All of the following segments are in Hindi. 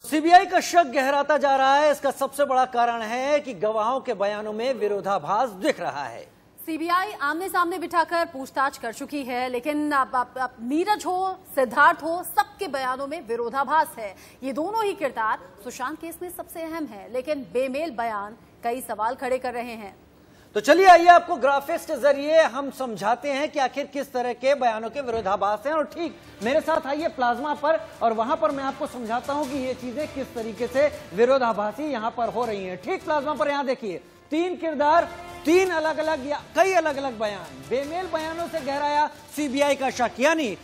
सीबीआई का शक गहराता जा रहा है। इसका सबसे बड़ा कारण है कि गवाहों के बयानों में विरोधाभास दिख रहा है। सीबीआई आमने सामने बिठाकर पूछताछ कर चुकी है, लेकिन अब नीरज हो, सिद्धार्थ हो, सबके बयानों में विरोधाभास है। ये दोनों ही किरदार सुशांत केस में सबसे अहम है, लेकिन बेमेल बयान कई सवाल खड़े कर रहे हैं। तो चलिए आइए आपको ग्राफिक्स के जरिए हम समझाते हैं कि आखिर किस तरह के बयानों के विरोधाभास हैं। और ठीक मेरे साथ आइए प्लाज्मा पर, और वहां पर मैं आपको समझाता हूं कि ये चीजें किस तरीके से विरोधाभासी यहां पर हो रही हैं। ठीक प्लाज्मा पर यहां देखिए, तीन किरदार, तीन अलग अलग या कई अलग अलग बयान, बेमेल बयानों से गहराया सीबीआई का शक। यानी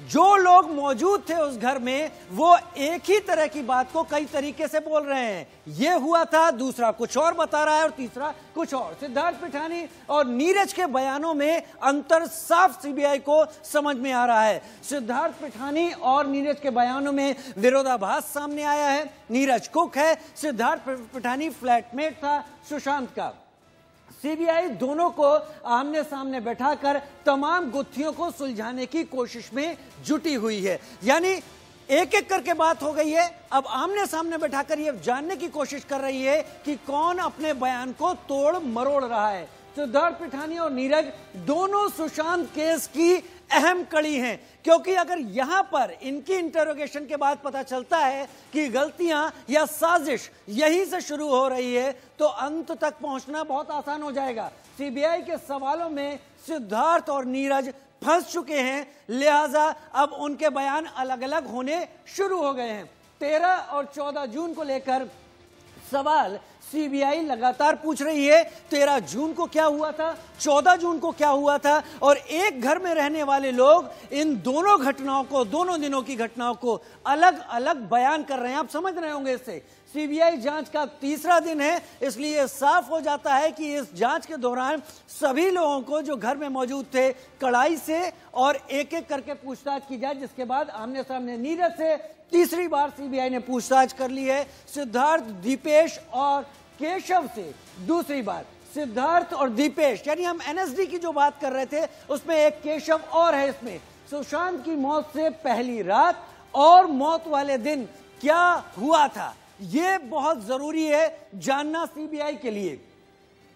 जो लोग मौजूद थे उस घर में वो एक ही तरह की बात को कई तरीके से बोल रहे हैं। ये हुआ था, दूसरा कुछ और बता रहा है और तीसरा कुछ और। सिद्धार्थ पिठानी और नीरज के बयानों में अंतर साफ सीबीआई को समझ में आ रहा है। सिद्धार्थ पिठानी और नीरज के बयानों में विरोधाभास सामने आया है। नीरज कुक है, सिद्धार्थ पिठानी फ्लैटमेट था सुशांत का। सीबीआई दोनों को आमने सामने बैठाकर तमाम गुत्थियों को सुलझाने की कोशिश में जुटी हुई है। यानी एक एक करके बात हो गई है। अब आमने सामने बैठाकर यह जानने की कोशिश कर रही है कि कौन अपने बयान को तोड़ मरोड़ रहा है। सिद्धार्थ पिठानी और नीरज दोनों सुशांत केस की अहम कड़ी हैं, क्योंकि अगर यहां पर इनकी इंटरोगेशन के बाद पता चलता है कि गलतियां या साजिश यहीं से शुरू हो रही है तो अंत तक पहुंचना बहुत आसान हो जाएगा। सीबीआई के सवालों में सिद्धार्थ और नीरज फंस चुके हैं, लिहाजा अब उनके बयान अलग अलग होने शुरू हो गए हैं। 13 और 14 जून को लेकर सवाल सीबीआई लगातार पूछ रही है। 13 जून को क्या हुआ था, 14 जून को क्या हुआ था, और एक घर में रहने वाले लोग इन दोनों घटनाओं को, दोनों दिनों की घटनाओं को अलग अलग बयान कर रहे हैं। आप समझ रहे होंगे इससे। सीबीआई जांच का तीसरा दिन है, इसलिए साफ हो जाता है कि इस जांच के दौरान सभी लोगों को जो घर में मौजूद थे कड़ाई से और एक एक करके पूछताछ की जाए, जिसके बाद आमने सामने नीरज से तीसरी बार सीबीआई ने पूछताछ कर ली है। सिद्धार्थ, दीपेश और केशव से दूसरी बार। सिद्धार्थ और दीपेश, यानी हम एनएसडी की जो बात कर रहे थे उसमें एक केशव और है। इसमें सुशांत की मौत से पहली रात और मौत वाले दिन क्या हुआ था, यह बहुत जरूरी है जानना सीबीआई के लिए।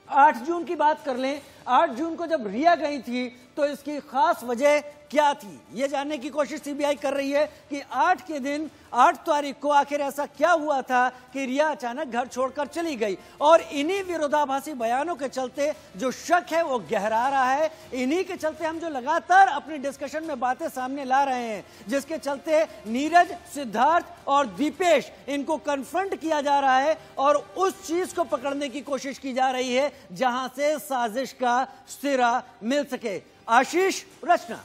8 जून की बात कर लें। 8 जून को जब रिया गई थी तो इसकी खास वजह क्या थी, यह जानने की कोशिश सीबीआई कर रही है कि 8 के दिन, 8 तारीख को आखिर ऐसा क्या हुआ था कि रिया अचानक घर छोड़कर चली गई। और इन्हीं विरोधाभासी बयानों के चलते जो शक है वो गहरा रहा है। इन्हीं के चलते हम जो लगातार अपनी डिस्कशन में बातें सामने ला रहे हैं, जिसके चलते नीरज, सिद्धार्थ और दीपेश, इनको कन्फ्रंट किया जा रहा है और उस चीज को पकड़ने की कोशिश की जा रही है जहां से साजिश का सिरा मिल सके। आशीष, रचना।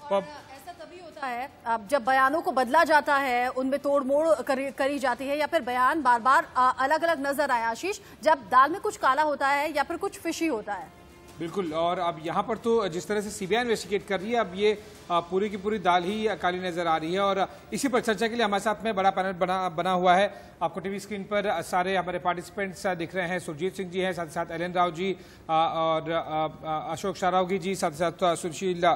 ऐसा तभी होता है अब जब बयानों को बदला जाता है, उनमें तोड़ मोड़ करी जाती है, या फिर बयान बार बार अलग अलग नजर आए। आशीष, जब दाल में कुछ काला होता है या फिर कुछ फिशी होता है। बिल्कुल। और अब यहाँ पर तो जिस तरह से सीबीआई इन्वेस्टिगेट कर रही है, अब ये पूरी की पूरी दाल ही काली नजर आ रही है। और इसी पर चर्चा के लिए हमारे साथ में बड़ा पैनल बना हुआ है। आपको टीवी स्क्रीन पर सारे हमारे पार्टिसिपेंट्स दिख रहे हैं। सुरजीत सिंह जी हैं, साथ ही साथ एलन राव जी और अशोक शारावगी जी, साथ ही साथ सुशील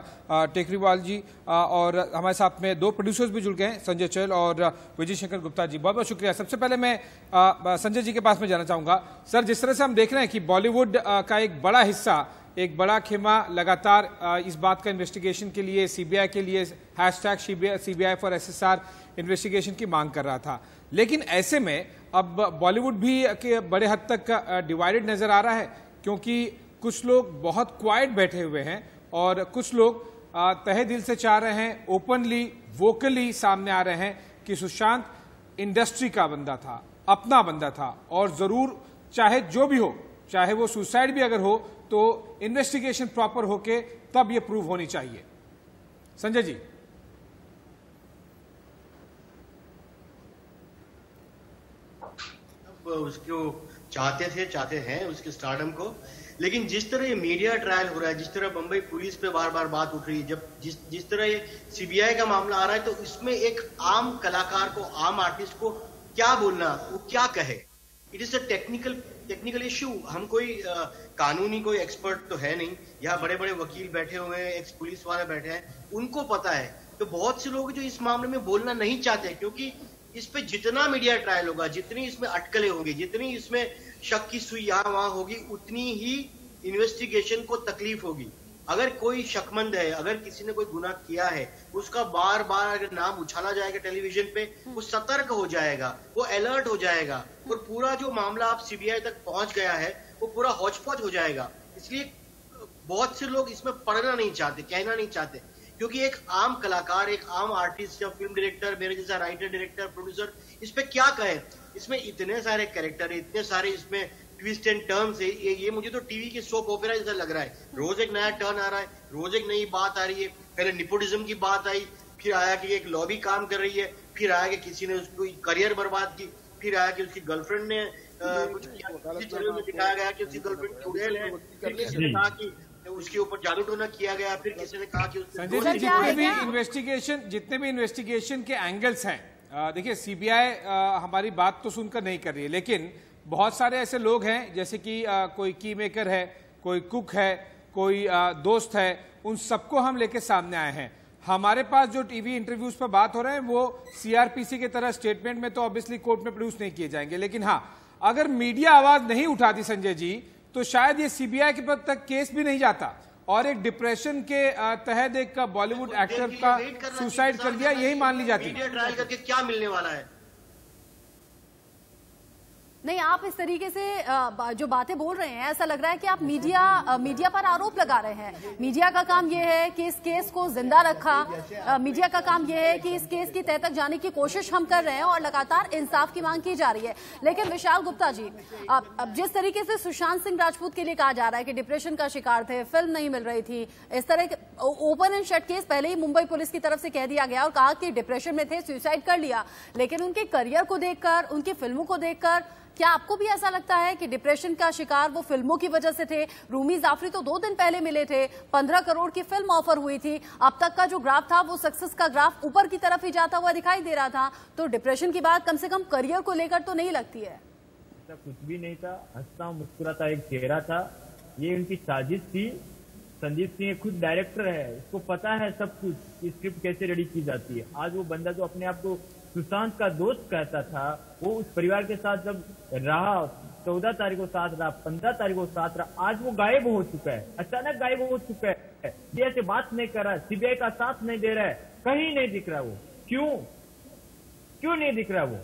टेकरीवाल जी, और हमारे साथ में 2 प्रोड्यूसर्स भी जुड़ गए हैं, संजय चहल और विजय शंकर गुप्ता जी। बहुत बहुत शुक्रिया। सबसे पहले मैं संजय जी के पास में जाना चाहूंगा। सर, जिस तरह से हम देख रहे हैं कि बॉलीवुड का एक बड़ा हिस्सा, एक बड़ा खेमा लगातार इस बात का इन्वेस्टिगेशन के लिए, सीबीआई के लिए hashtag CBI for SSR investigation की मांग कर रहा था, लेकिन ऐसे में अब बॉलीवुड भी के बड़े हद तक डिवाइडेड नजर आ रहा है, क्योंकि कुछ लोग बहुत क्वाइट बैठे हुए हैं और कुछ लोग तहे दिल से चाह रहे हैं, ओपनली वोकली सामने आ रहे हैं कि सुशांत इंडस्ट्री का बंदा था, अपना बंदा था, और जरूर चाहे जो भी हो, चाहे वो सुसाइड भी अगर हो तो इन्वेस्टिगेशन प्रॉपर होके तब ये प्रूव होनी चाहिए। संजय जी। उसको चाहते हैं उसके स्टारडम को, लेकिन जिस तरह ये मीडिया ट्रायल हो रहा है, जिस तरह बंबई पुलिस पे बार बार बात उठ रही है, जब जिस तरह ये सीबीआई का मामला आ रहा है, तो इसमें एक आम कलाकार को, आम आर्टिस्ट को क्या बोलना, वो क्या कहे। It is a technical issue. हम कोई कानूनी कोई एक्सपर्ट तो है नहीं, यहाँ बड़े बड़े वकील बैठे हुए हैं, एक्स पुलिस वाले बैठे हैं, उनको पता है। तो बहुत से लोग जो इस मामले में बोलना नहीं चाहते, क्योंकि इस पे जितना मीडिया ट्रायल होगा, जितनी इसमें अटकलें होंगी, जितनी इसमें शक की सुई यहाँ वहां होगी, उतनी ही इन्वेस्टिगेशन को तकलीफ होगी। अगर कोई शकमंद है, अगर किसी ने कोई गुनाह किया है, उसका बार बार अगर नाम उछाला जाएगा टेलीविजन पे, वो सतर्क हो जाएगा, वो अलर्ट हो जाएगा, और पूरा जो मामला आप सीबीआई तक पहुंच गया है वो पूरा हौच-पौच हो जाएगा। इसलिए बहुत से लोग इसमें पढ़ना नहीं चाहते, कहना नहीं चाहते, क्योंकि एक आम कलाकार, एक आम आर्टिस्ट या फिल्म डायरेक्टर, मेरे जैसा राइटर, डायरेक्टर, प्रोड्यूसर, इस पे क्या कहे? इसमें इतने सारे कैरेक्टर है, इतने सारे इसमें ट्विस्ट एंड टर्न्स है, ये मुझे तो टीवी के सोप ओपेरा जैसा लग रहा है। रोज एक नया टर्न आ रहा है, रोज एक नई बात आ रही है। पहले निपोटिज्म की बात आई, फिर आया कि एक लॉबी काम कर रही है, फिर आया कि किसी ने उसको करियर बर्बाद की, फिर आया कि उसकी गर्लफ्रेंड ने कुछ किया, में दिखाया गया कि उसकी गर्लफ्रेंड चुड़ैल है, फिर किसी ने कहा कि उसके ऊपर जादू टोना किया गया, फिर किसी ने कहा कि संजय जी, जितने भी इन्वेस्टिगेशन के एंगल्स हैं, देखिए सीबीआई हमारी बात तो सुनकर नहीं कर रही है, लेकिन बहुत सारे ऐसे लोग हैं जैसे कि कोई की मेकर है, कोई कुक है, कोई दोस्त है, उन सबको हम लेके सामने आए हैं। हमारे पास जो टीवी इंटरव्यूज पर बात हो रहे हैं वो सीआरपीसी की तरह स्टेटमेंट में तो ऑब्वियसली कोर्ट में प्रोड्यूस नहीं किए जाएंगे, लेकिन हाँ, अगर मीडिया आवाज नहीं उठाती संजय जी, तो शायद ये सीबीआई के पद तक केस भी नहीं जाता, और एक डिप्रेशन के तहत एक बॉलीवुड एक्टर का सुसाइड कर दिया, यही मान ली जाती है। ट्रायल करके क्या मिलने वाला है? नहीं, आप इस तरीके से जो बातें बोल रहे हैं, ऐसा लग रहा है कि आप मीडिया पर आरोप लगा रहे हैं। मीडिया का काम यह है कि इस केस को जिंदा रखा, मीडिया का काम यह है कि इस केस की तह तक जाने की कोशिश हम कर रहे हैं और लगातार इंसाफ की मांग की जा रही है। लेकिन विशाल गुप्ता जी, अब जिस तरीके से सुशांत सिंह राजपूत के लिए कहा जा रहा है कि डिप्रेशन का शिकार थे, फिल्म नहीं मिल रही थी, इस तरह के ओपन एंड शट केस पहले ही मुंबई पुलिस की तरफ से कह दिया गया और कहा कि डिप्रेशन में थे, सुसाइड कर लिया, लेकिन उनके करियर को देखकर, उनकी फिल्मों को देखकर क्या आपको भी ऐसा लगता है कि डिप्रेशन का शिकार वो फिल्मों की वजह से थे? रूमी जाफरी तो 2 दिन पहले मिले थे, 15 करोड़ की फिल्म ऑफर हुई थी, अब तक का जो ग्राफ था वो सक्सेस का ग्राफ ऊपर की तरफ ही जाता हुआ दिखाई दे रहा था, तो डिप्रेशन की बात कम से कम करियर को लेकर तो नहीं लगती है। कुछ भी नहीं था, हंसता मुस्कुराता एक चेहरा था, ये उनकी साजिश थी। संदीप सिंह खुद डायरेक्टर है, उसको पता है सब कुछ कि स्क्रिप्ट कैसे रेडी की जाती है। आज वो बंदा जो अपने आप को सुशांत का दोस्त कहता था, वो उस परिवार के साथ जब रहा, 14 तारीख को साथ रहा, 15 तारीख को साथ रहा, आज वो गायब हो चुका है, अचानक गायब हो चुका है, ये से बात नहीं कर रहा है, सीबीआई का साथ नहीं दे रहा है, कहीं नहीं दिख रहा वो। क्यों नहीं दिख रहा वो?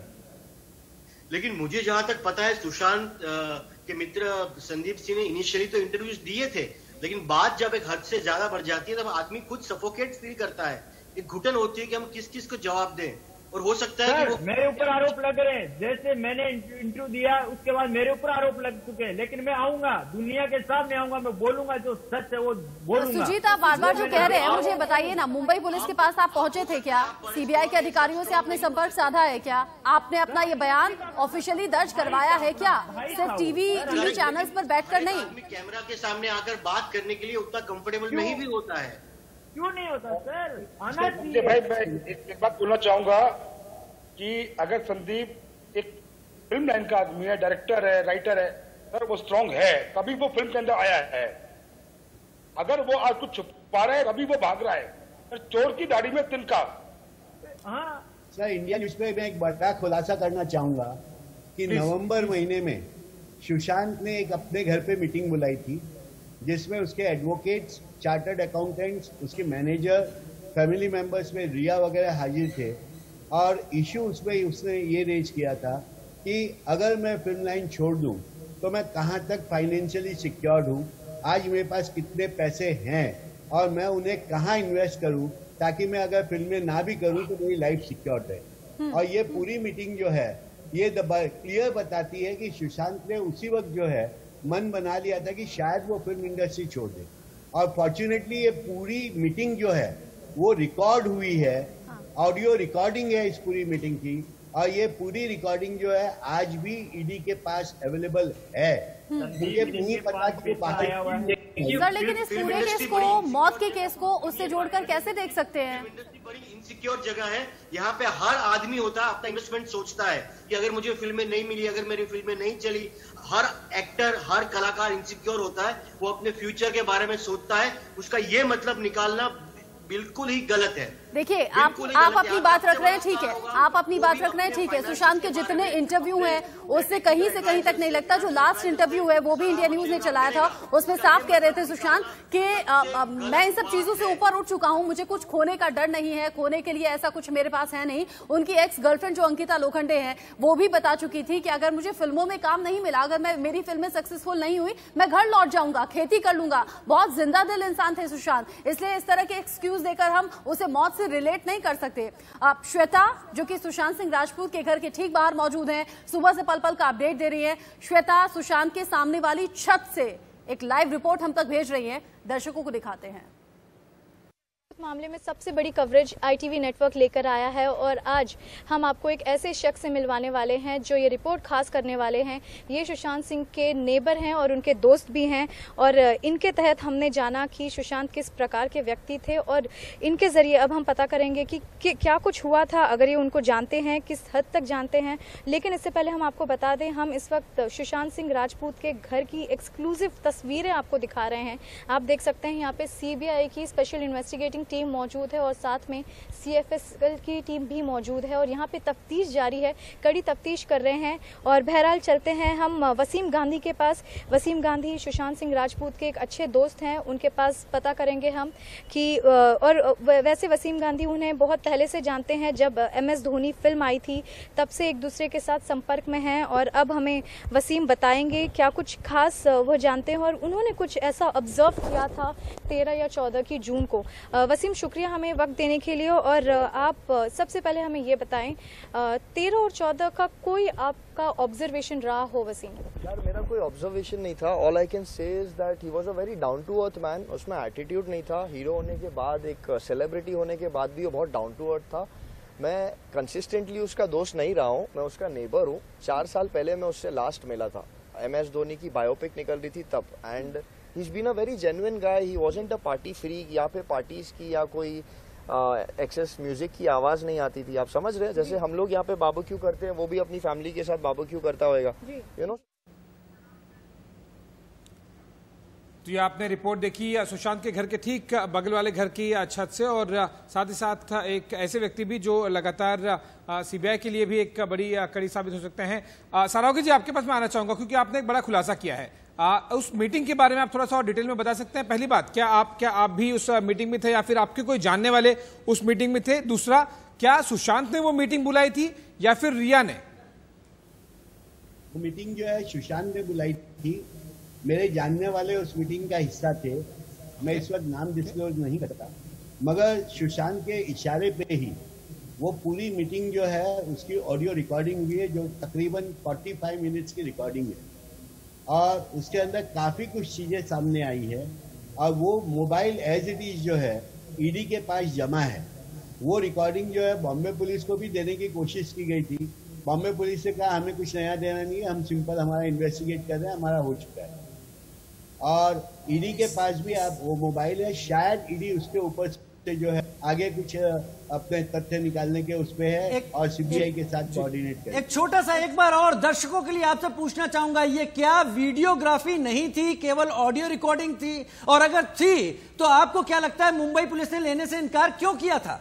लेकिन मुझे जहां तक पता है, सुशांत के मित्र संदीप सिंह ने इनिशियली तो इंटरव्यूज दिए थे, लेकिन बात जब एक हद से ज्यादा बढ़ जाती है तब आदमी खुद सफोकेट फील करता है, एक घुटन होती है कि हम किस किस को जवाब दें। और हो सकता है कि वो मेरे ऊपर आरोप लग रहे हैं, जैसे मैंने इंटरव्यू दिया उसके बाद मेरे ऊपर आरोप लग चुके हैं, लेकिन मैं आऊंगा, दुनिया के सामने आऊंगा, मैं बोलूंगा जो सच है वो बोलूंगा। सुजीत, आप बार बार जो कह रहे हैं, मुझे बताइए ना, मुंबई पुलिस के पास आप पहुंचे थे क्या? सीबीआई के अधिकारियों से आपने संपर्क साधा है क्या? आपने अपना ये बयान ऑफिशियली दर्ज करवाया है क्या? सिर्फ टीवी चैनल्स पर बैठकर नहीं, कैमरा के सामने आकर बात करने के लिए उतना कंफर्टेबल नहीं भी होता है। क्यों नहीं होता सर? आना चाहिए। भाई मैं एक बात बोलना चाहूंगा कि अगर संदीप एक फिल्म लाइन का आदमी है, डायरेक्टर है, राइटर है, सर वो स्ट्रांग है, तभी वो फिल्म के अंदर आया है। अगर वो आज कुछ छुपा रहा है, अभी वो भाग रहा है, सर चोर की दाढ़ी में तिनका। हाँ सर, इंडिया न्यूज पे मैं एक बड़ा खुलासा करना चाहूंगा कि नवंबर महीने में सुशांत ने एक अपने घर पे मीटिंग बुलाई थी, जिसमें उसके एडवोकेट्स, चार्टर्ड अकाउंटेंट्स, उसके मैनेजर, फैमिली मेंबर्स में रिया वगैरह हाजिर थे, और इशू उसमें उसने ये रेज किया था कि अगर मैं फिल्म लाइन छोड़ दूं तो मैं कहां तक फाइनेंशियली सिक्योर्ड हूं, आज मेरे पास कितने पैसे हैं और मैं उन्हें कहां इन्वेस्ट करूं ताकि मैं अगर फिल्में ना भी करूं तो मेरी लाइफ सिक्योर्ड है। और ये पूरी मीटिंग जो है ये क्लियर बताती है कि सुशांत ने उसी वक्त जो है मन बना लिया था कि शायद वो फिल्म इंडस्ट्री छोड़ दे, और फॉर्चुनेटली ये पूरी मीटिंग जो है वो रिकॉर्ड हुई है, ऑडियो रिकॉर्डिंग है इस पूरी मीटिंग की, और ये पूरी रिकॉर्डिंग जो है आज भी ईडी के पास अवेलेबल है। मुझे नहीं पता कि सर, लेकिन इस पूरे केस को, मौत के केस को उससे जोड़कर कैसे देख सकते हैं? इंडस्ट्री बड़ी इनसिक्योर जगह है, यहाँ पे हर आदमी होता है अपना इन्वेस्टमेंट सोचता है कि अगर मुझे फिल्में नहीं मिली, अगर मेरी फिल्में नहीं चली, हर एक्टर, हर कलाकार इनसिक्योर होता है, वो अपने फ्यूचर के बारे में सोचता है। उसका ये मतलब निकालना बिल्कुल ही गलत है। देखिए आप अपनी बात रख रहे हैं, ठीक है, आप अपनी बात रख रहे हैं, ठीक है। सुशांत के जितने इंटरव्यू हैं उससे कहीं से कहीं तक नहीं लगता। जो लास्ट इंटरव्यू है वो भी इंडिया न्यूज ने चलाया था, उसमें साफ कह रहे थे सुशांत कि मैं इन सब चीजों से ऊपर उठ चुका हूं, मुझे कुछ खोने का डर नहीं है, खोने के लिए ऐसा कुछ मेरे पास है नहीं। उनकी एक्स गर्लफ्रेंड जो अंकिता लोखंडे है वो भी बता चुकी थी कि अगर मुझे फिल्मों में काम नहीं मिला, अगर मेरी फिल्में सक्सेसफुल नहीं हुई, मैं घर लौट जाऊंगा, खेती कर लूंगा। बहुत जिंदा दिल इंसान थे सुशांत, इसलिए इस तरह के एक्सक्यूज देकर हम उसे मौत से रिलेट नहीं कर सकते। श्वेता जो कि सुशांत सिंह राजपूत के घर के ठीक बाहर मौजूद हैं, सुबह से पल पल का अपडेट दे रही है। श्वेता, सुशांत के सामने वाली छत से एक लाइव रिपोर्ट हम तक भेज रही है, दर्शकों को दिखाते हैं। मामले में सबसे बड़ी कवरेज ITV नेटवर्क लेकर आया है और आज हम आपको एक ऐसे शख्स से मिलवाने वाले हैं जो ये रिपोर्ट खास करने वाले हैं। ये सुशांत सिंह के नेबर हैं और उनके दोस्त भी हैं और इनके तहत हमने जाना कि सुशांत किस प्रकार के व्यक्ति थे और इनके ज़रिए अब हम पता करेंगे कि क्या कुछ हुआ था, अगर ये उनको जानते हैं, किस हद तक जानते हैं। लेकिन इससे पहले हम आपको बता दें, हम इस वक्त सुशांत सिंह राजपूत के घर की एक्सक्लूसिव तस्वीरें आपको दिखा रहे हैं। आप देख सकते हैं यहाँ पे CBI की स्पेशल इन्वेस्टिगेटिंग टीम मौजूद है और साथ में CFS की टीम भी मौजूद है और यहाँ पे तफ्तीश जारी है, कड़ी तफ्तीश कर रहे हैं। और बहरहाल चलते हैं हम वसीम गांधी के पास। वसीम गांधी सुशांत सिंह राजपूत के एक अच्छे दोस्त हैं, उनके पास पता करेंगे हम कि और वैसे वसीम गांधी उन्हें बहुत पहले से जानते हैं, जब MS धोनी फिल्म आई थी तब से एक दूसरे के साथ संपर्क में हैं और अब हमें वसीम बताएंगे क्या कुछ खास वो जानते हैं और उन्होंने कुछ ऐसा ऑब्जर्व किया था 13 या 14 की जून को। वसीम, शुक्रिया हमें वक्त देने के लिए और आप सबसे पहले हमें ये बताएं 13 और 14 का कोई आपका ऑब्जर्वेशन रहा हो वसीम? यार मेरा कोई ऑब्जर्वेशन नहीं था। All I can say is that he was a very down to earth man. उसमें एटीट्यूड नहीं था। हीरो होने के बाद, एक सेलिब्रिटी होने के बाद भी वो बहुत डाउन टू अर्थ था। मैं कंसिस्टेंटली उसका दोस्त नहीं रहा हूँ, मैं उसका नेबर हूँ। 4 साल पहले मैं उससे लास्ट मिला था, MS धोनी की बायोपिक निकल रही थी तब। And he's been a very genuine guy. He wasn't a party freak. यहाँ पे पार्टीज की या कोई एक्सेस म्यूजिक की आवाज नहीं आती थी। आप समझ रहे हैं, जैसे हम लोग यहाँ पे बारबेक्यू करते हैं, वो भी अपनी फैमिली के साथ बारबेक्यू करता होगा, यू नो। तो ये आपने रिपोर्ट देखी सुशांत के घर के ठीक बगल वाले घर की छत से और साथ ही साथ एक ऐसे व्यक्ति भी जो लगातार CBI के लिए भी एक बड़ी कड़ी साबित हो सकते हैं। सारावगी जी, आपके पास मैं आना चाहूंगा क्योंकि आपने एक बड़ा खुलासा किया है। उस मीटिंग के बारे में आप थोड़ा सा और डिटेल में बता सकते हैं? पहली बात, क्या आप भी उस मीटिंग में थे या फिर आपके कोई जानने वाले उस मीटिंग में थे? दूसरा, क्या सुशांत ने वो मीटिंग बुलाई थी या फिर रिया ने? वो मीटिंग जो है सुशांत ने बुलाई थी। मेरे जानने वाले उस मीटिंग का हिस्सा थे। मैं इस वक्त नाम डिस्क्लोज नहीं करता, मगर सुशांत के इशारे पे ही वो पूरी मीटिंग जो है उसकी ऑडियो रिकॉर्डिंग हुई है, जो तकरीबन 45 मिनट्स की रिकॉर्डिंग है और उसके अंदर काफ़ी कुछ चीज़ें सामने आई है। और वो मोबाइल एज इट इज़ जो है ED के पास जमा है। वो रिकॉर्डिंग जो है बॉम्बे पुलिस को भी देने की कोशिश की गई थी। बॉम्बे पुलिस से कहा हमें कुछ नया देना नहीं है, हम सिंपल हमारा इन्वेस्टिगेट कर रहे हैं, हमारा हो चुका है। और ED के पास भी आप वो मोबाइल है, शायद ED उसके ऊपर से जो है आगे कुछ अपने तथ्य निकालने के उस पे है और CBI के साथ कोऑर्डिनेट कर। एक छोटा सा एक बार और दर्शकों के लिए आपसे पूछना चाहूंगा, ये क्या वीडियोग्राफी नहीं थी, केवल ऑडियो रिकॉर्डिंग थी? और अगर थी तो आपको क्या लगता है मुंबई पुलिस ने लेने से इनकार क्यों किया था?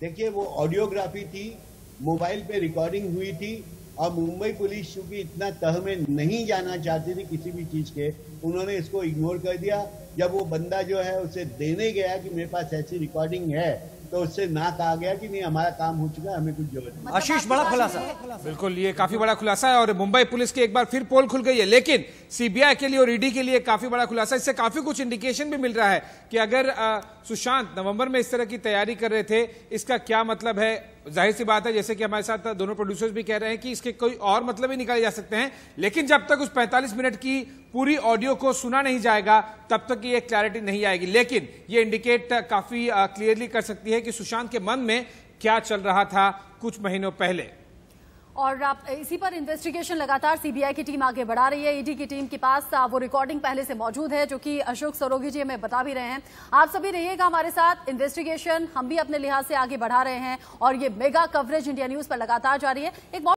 देखिए, वो ऑडियोग्राफी थी, मोबाइल पे रिकॉर्डिंग हुई थी और मुंबई पुलिस चूंकि इतना तह में नहीं जाना चाहती थी किसी भी चीज के, उन्होंने इसको इग्नोर कर दिया। जब वो बंदा जो है उसे देने गया कि मेरे पास ऐसी रिकॉर्डिंग है, तो उससे ना कहा गया कि नहीं हमारा काम हो चुका है, हमें कुछ जरूरत नहीं। आशीष, बड़ा खुलासा। बिल्कुल, ये काफी बड़ा खुलासा है और मुंबई पुलिस की एक बार फिर पोल खुल गई है, लेकिन CBI के लिए और ED के लिए काफी बड़ा खुलासा। इससे काफी कुछ इंडिकेशन भी मिल रहा है कि अगर सुशांत नवंबर में इस तरह की तैयारी कर रहे थे, इसका क्या मतलब है? जाहिर सी बात है, जैसे कि हमारे साथ दोनों प्रोड्यूसर्स भी कह रहे हैं कि इसके कोई और मतलब ही निकाले जा सकते हैं, लेकिन जब तक उस 45 मिनट की पूरी ऑडियो को सुना नहीं जाएगा तब तक ये क्लैरिटी नहीं आएगी। लेकिन ये इंडिकेट काफी क्लियरली कर सकती है कि सुशांत के मन में क्या चल रहा था कुछ महीनों पहले। और इसी पर इन्वेस्टिगेशन लगातार CBI की टीम आगे बढ़ा रही है। ED की टीम के पास वो रिकॉर्डिंग पहले से मौजूद है, जो कि अशोक सरोगी जी हमें बता भी रहे हैं। आप सभी रहिएगा हमारे साथ, इन्वेस्टिगेशन हम भी अपने लिहाज से आगे बढ़ा रहे हैं और ये मेगा कवरेज इंडिया न्यूज पर लगातार जारी है। एक